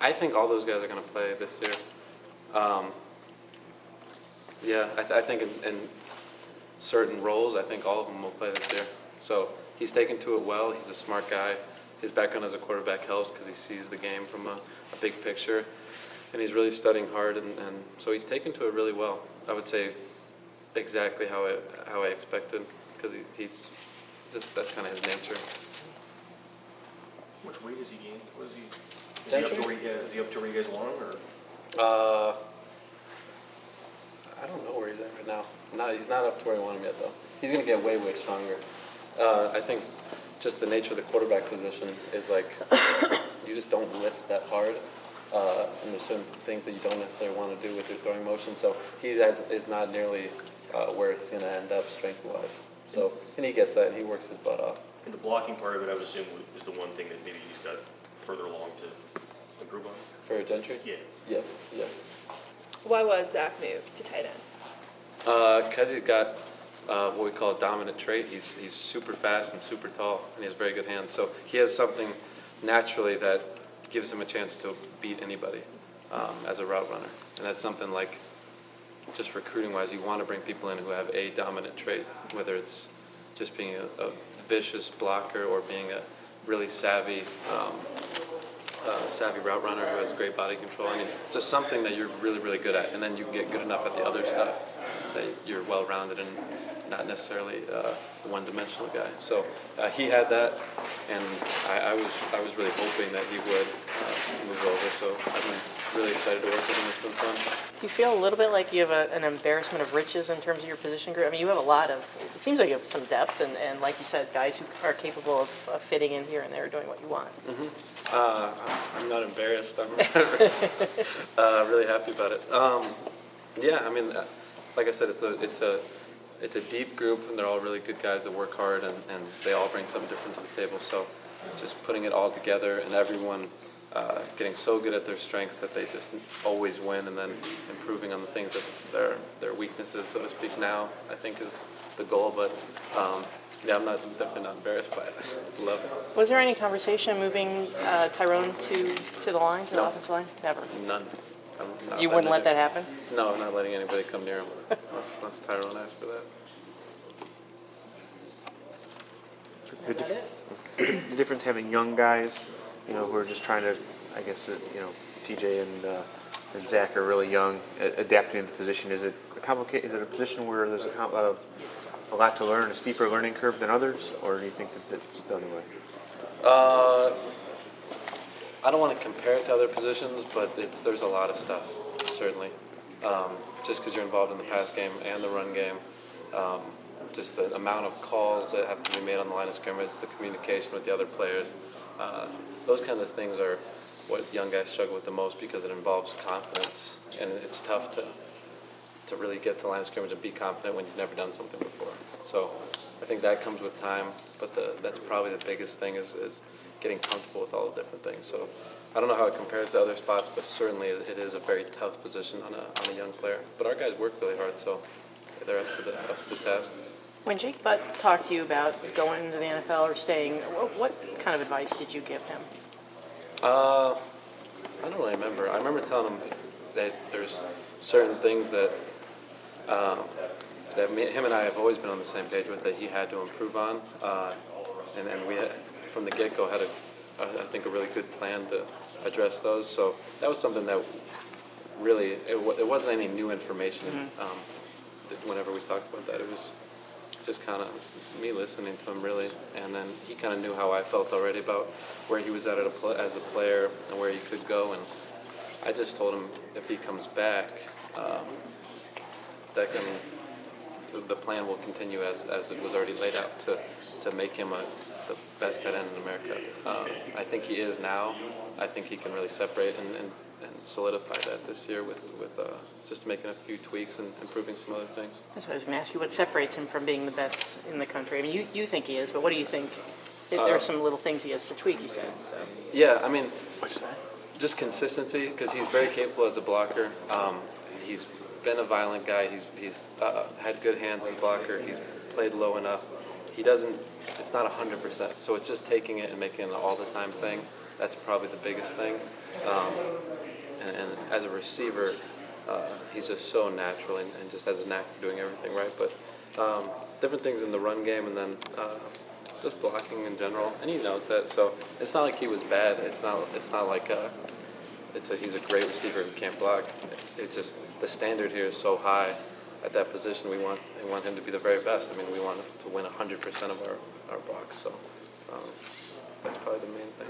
I think all those guys are going to play this year. Yeah, I think in certain roles, I think all of them will play this year. So he's taken to it well. He's a smart guy. His background as a quarterback helps because he sees the game from a big picture. And he's really studying hard, and so he's taken to it really well. I would say exactly how I expected, because he's just, that's kind of his nature. Which weight is he gained? Was he? Is he up to where you guys want him, or? I don't know where he's at right now. He's not up to where I want him yet, though. He's going to get way, way stronger. I think just the nature of the quarterback position is like you just don't lift that hard, and there's certain things that you don't necessarily want to do with your throwing motion. So he is not nearly where he's going to end up strength-wise. So, and he gets that, and he works his butt off. And the blocking part of it, I would assume, is the one thing that maybe he's got further along to improve on. For Gentry? Yeah. Yeah. Why was Zach moved to tight end? Because he's got what we call a dominant trait. He's super fast and super tall, and he has very good hands. So he has something naturally that gives him a chance to beat anybody as a route runner. And that's something like, just recruiting-wise, you want to bring people in who have a dominant trait, whether it's just being a vicious blocker or being a really savvy route runner who has great body control. I mean, just something that you're really, really good at, and then you get good enough at the other stuff that you're well-rounded and not necessarily a one-dimensional guy. So he had that, and I was really hoping that he would move over. So I've been really excited to work with him. It's been fun. Do you feel a little bit like you have an embarrassment of riches in terms of your position group? I mean, you have a lot of, it seems like you have some depth, and like you said, guys who are capable of fitting in here and there, doing what you want. Mm-hmm. I'm not embarrassed. I'm really happy about it. Yeah, I mean, like I said, it's a deep group, and they're all really good guys that work hard, and they all bring something different to the table. So just putting it all together, and everyone getting so good at their strengths that they just always win, and then improving on the things that their weaknesses, so to speak, now I think is the goal. But yeah, I'm definitely not embarrassed by it. Love it. Was there any conversation moving Tyrone to the line, to the offensive line? Never. None. You wouldn't let that happen? No, I'm not letting anybody come near him unless Tyrone asks for that. The difference having young guys, who are just trying to, I guess, TJ and Zach are really young, adapting to the position. Is it complicated? Is it a position where there's a lot to learn, a steeper learning curve than others, or do you think that it's the other way? I don't want to compare it to other positions, but there's a lot of stuff, certainly. Just because you're involved in the pass game and the run game, just the amount of calls that have to be made on the line of scrimmage, the communication with the other players, those kinds of things are what young guys struggle with the most, because it involves confidence, and it's tough to really get to the line of scrimmage and be confident when you've never done something before. So I think that comes with time, but that's probably the biggest thing is getting comfortable with all the different things. So I don't know how it compares to other spots, but certainly it is a very tough position on a young player. But our guys work really hard, so they're up to the task. When Jake Butt talked to you about going into the NFL or staying, what kind of advice did you give him? I don't really remember. I remember telling him that there's certain things that him and I have always been on the same page with, that he had to improve on, and we from the get-go had I think a really good plan to address those. So that was something that really it wasn't any new information. Whenever we talked about that, it was just kind of me listening to him, really, and then he kind of knew how I felt already about where he was at as a player and where he could go, and I just told him if he comes back, the plan will continue as it was already laid out to make him the best tight end in America. I think he is now. I think he can really separate and solidify that this year with just making a few tweaks and improving some other things. That's what I was going to ask you. What separates him from being the best in the country? I mean, you think he is, but what do you think? There are some little things he has to tweak, you said. So. Yeah, I mean, just consistency, because he's very capable as a blocker. He's been a violent guy. He's had good hands as a blocker. He's played low enough. It's not 100%, so it's just taking it and making it an all-the-time thing. That's probably the biggest thing. as a receiver, he's just so natural and just has a knack for doing everything right. But different things in the run game, and then just blocking in general, and he knows that. So it's not like he was bad. It's not like he's a great receiver who can't block. It's just the standard here is so high at that position. We want him to be the very best. I mean, we want him to win 100% of our blocks. So that's probably the main thing.